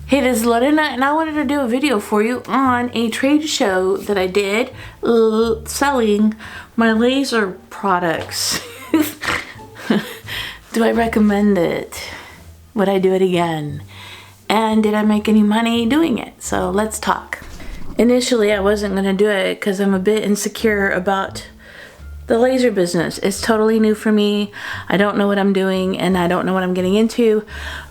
Hey, this is Lorena, and I wanted to do a video for you on a trade show that I did selling my laser products. Do I recommend it? Would I do it again? And did I make any money doing it? So let's talk. Initially, I wasn't going to do it because I'm a bit insecure about the laser business. It's totally new for me. I don't know what I'm doing and I don't know what I'm getting into.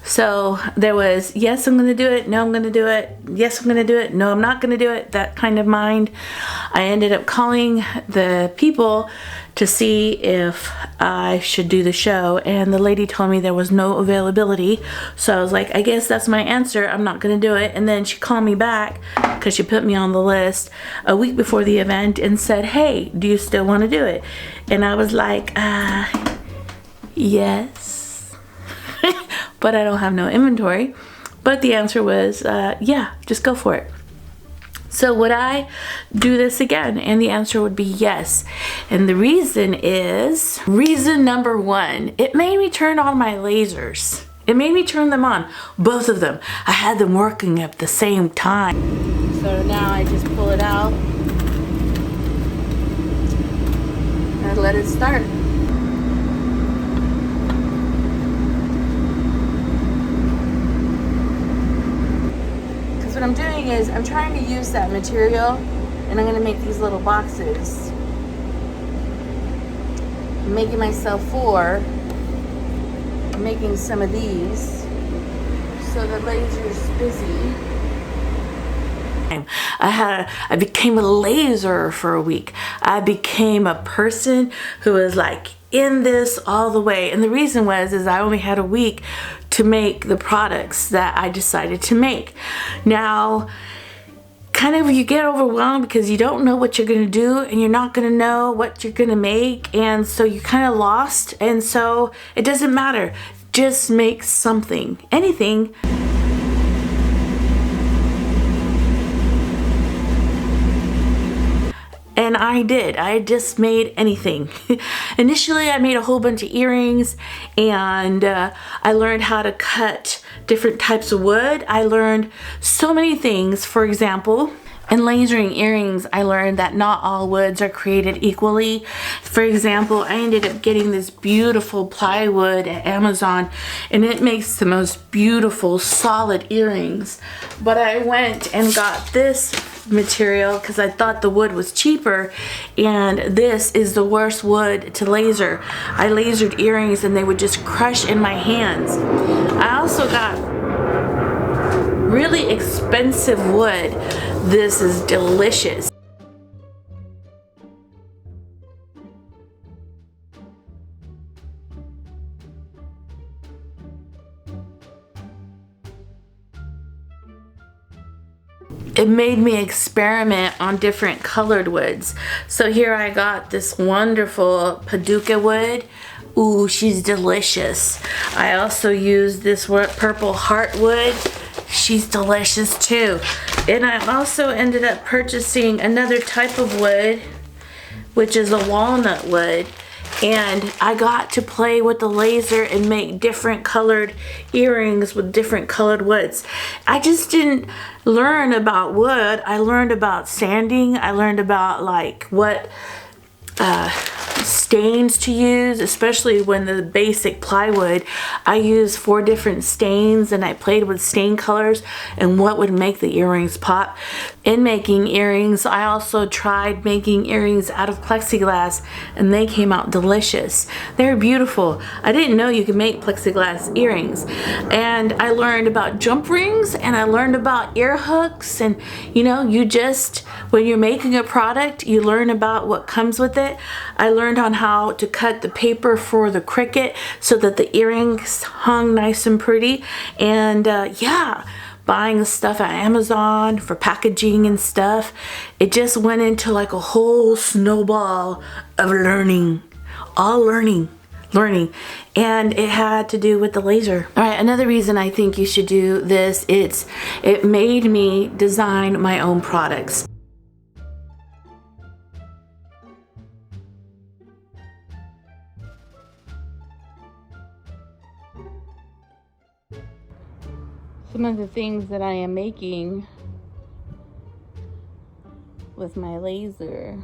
So there was, yes, I'm gonna do it. No, I'm gonna do it. Yes, I'm gonna do it. No, I'm not gonna do it. That kind of mind. I ended up calling the people to see if I should do the show, and the lady told me there was no availability. So I was like, I guess that's my answer. I'm not gonna do it. And then she called me back because she put me on the list a week before the event and said, hey, do you still want to do it? And I was like, yes. But I don't have no inventory. But the answer was, yeah, just go for it. So would I do this again? And the answer would be yes. And the reason is, reason number one, it made me turn on my lasers. It made me turn them on, both of them. I had them working at the same time. So now I just pull it out and let it start. What I'm doing is I'm trying to use that material, and I'm going to make these little boxes. I'm making myself 4. I'm making some of these so the laser's busy. I became a laser for a week. I became a person who was like in this all the way. And the reason was I only had a week to make the products that I decided to make. Now, kind of you get overwhelmed because you don't know what you're gonna do and you're not gonna know what you're gonna make, and so you're kind of lost. And so it doesn't matter, just make something, anything. And I did. I just made anything. Initially, I made a whole bunch of earrings, and I learned how to cut different types of wood. I learned so many things. For example, in lasering earrings, I learned that not all woods are created equally. For example, I ended up getting this beautiful plywood at Amazon, and it makes the most beautiful solid earrings. But I went and got this material because I thought the wood was cheaper, and this is the worst wood to laser. I lasered earrings and they would just crush in my hands. I also got really expensive wood. This is delicious. It made me experiment on different colored woods. So here I got this wonderful Paducah wood. Ooh, she's delicious. I also used this purple heartwood. She's delicious too. And I also ended up purchasing another type of wood, which is a walnut wood. And I got to play with the laser and make different colored earrings with different colored woods. I just didn't learn about wood. I learned about sanding. I learned about like what stains to use, especially when the basic plywood. I used 4 different stains, and I played with stain colors and what would make the earrings pop. In making earrings, I also tried making earrings out of plexiglass, and they came out delicious. They're beautiful. I didn't know you could make plexiglass earrings. And I learned about jump rings, and I learned about ear hooks, and you know, you just, when you're making a product, you learn about what comes with it. I learned on how to cut the paper for the cricket so that the earrings hung nice and pretty. And yeah, buying the stuff at Amazon for packaging and stuff, it just went into like a whole snowball of learning, all learning. And it had to do with the laser. All right, another reason I think you should do this, it made me design my own products. some of the things that I am making with my laser.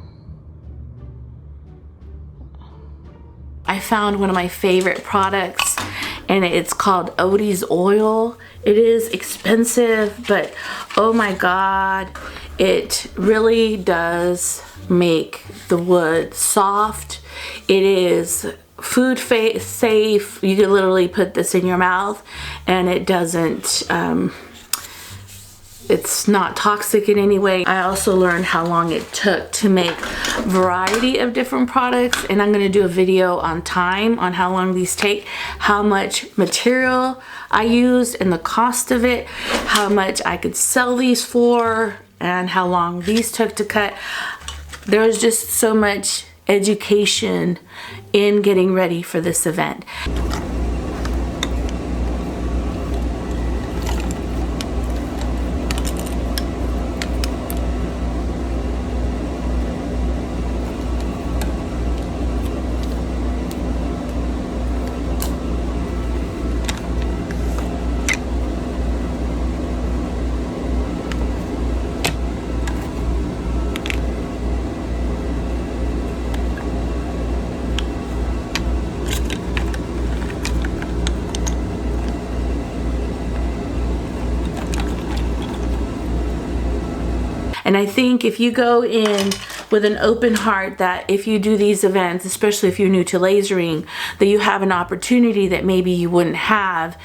I found one of my favorite products, and it's called Odie's oil. It is expensive, but oh my God, it really does make the wood soft. It is food safe. You can literally put this in your mouth and it doesn't, it's not toxic in any way. I also learned how long it took to make a variety of different products, and I'm going to do a video on time on how long these take, how much material I used and the cost of it, how much I could sell these for, and how long these took to cut. There's just so much education in getting ready for this event. And I think if you go in with an open heart, that if you do these events, especially if you're new to lasering, that you have an opportunity that maybe you wouldn't have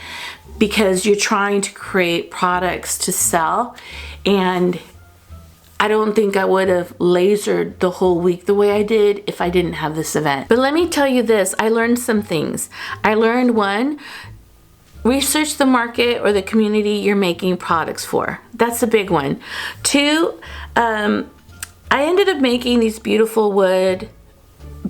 because you're trying to create products to sell. And I don't think I would have lasered the whole week the way I did if I didn't have this event. But let me tell you this, I learned some things. I learned, one, research the market or the community you're making products for. That's a big one. Two, I ended up making these beautiful wood,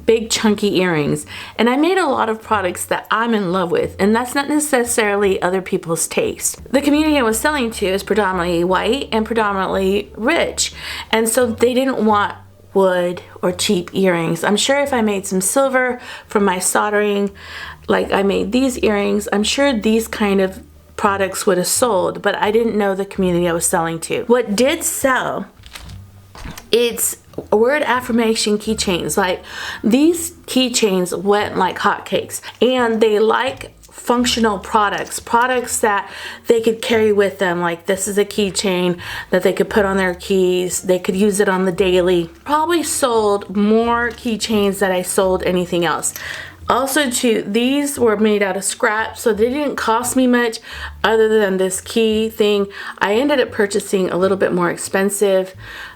big chunky earrings, and I made a lot of products that I'm in love with, and that's not necessarily other people's taste. The community I was selling to is predominantly white and predominantly rich, and so they didn't want wood or cheap earrings. I'm sure if I made some silver from my soldering, like I made these earrings, I'm sure these kind of products would have sold, but I didn't know the community I was selling to. What did sell, it's word affirmation keychains. Like, these keychains went like hotcakes, and they like functional products that they could carry with them. Like, this is a keychain that they could put on their keys. They could use it on the daily. Probably sold more keychains than I sold anything else. Also too, these were made out of scrap, so they didn't cost me much other than this key thing. I ended up purchasing a little bit more expensive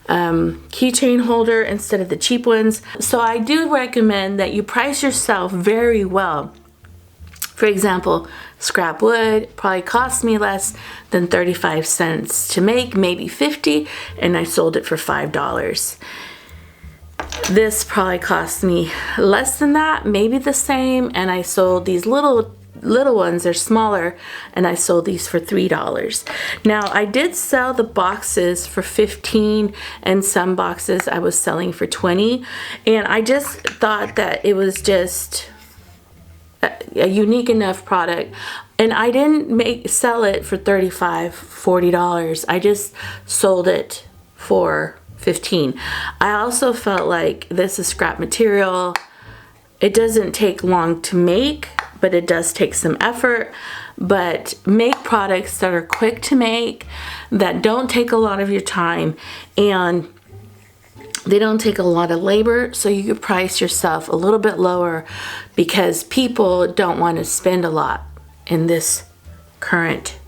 keychain holder instead of the cheap ones. So I do recommend that you price yourself very well. For example, scrap wood probably cost me less than 35 cents to make, maybe 50, and I sold it for $5. This probably cost me less than that, maybe the same, and I sold these little ones, they're smaller, and I sold these for $3. Now, I did sell the boxes for $15, and some boxes I was selling for $20, and I just thought that it was just a unique enough product, and I didn't sell it for $35, $40. I just sold it for $15. I also felt like this is scrap material. It doesn't take long to make, but it does take some effort. But make products that are quick to make, that don't take a lot of your time, and they don't take a lot of labor, so you could price yourself a little bit lower because people don't want to spend a lot in this current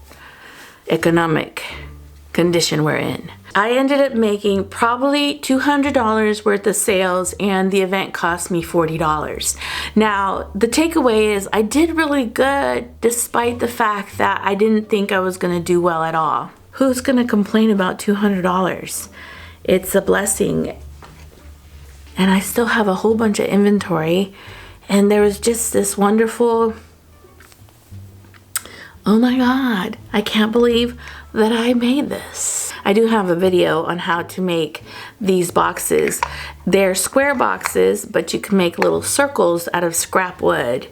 economic condition we're in. I ended up making probably $200 worth of sales, and the event cost me $40. Now, the takeaway is I did really good despite the fact that I didn't think I was going to do well at all. Who's going to complain about $200? It's a blessing. And I still have a whole bunch of inventory, and there was just this wonderful, oh my God, I can't believe that I made this. I do have a video on how to make these boxes. They're square boxes, but you can make little circles out of scrap wood.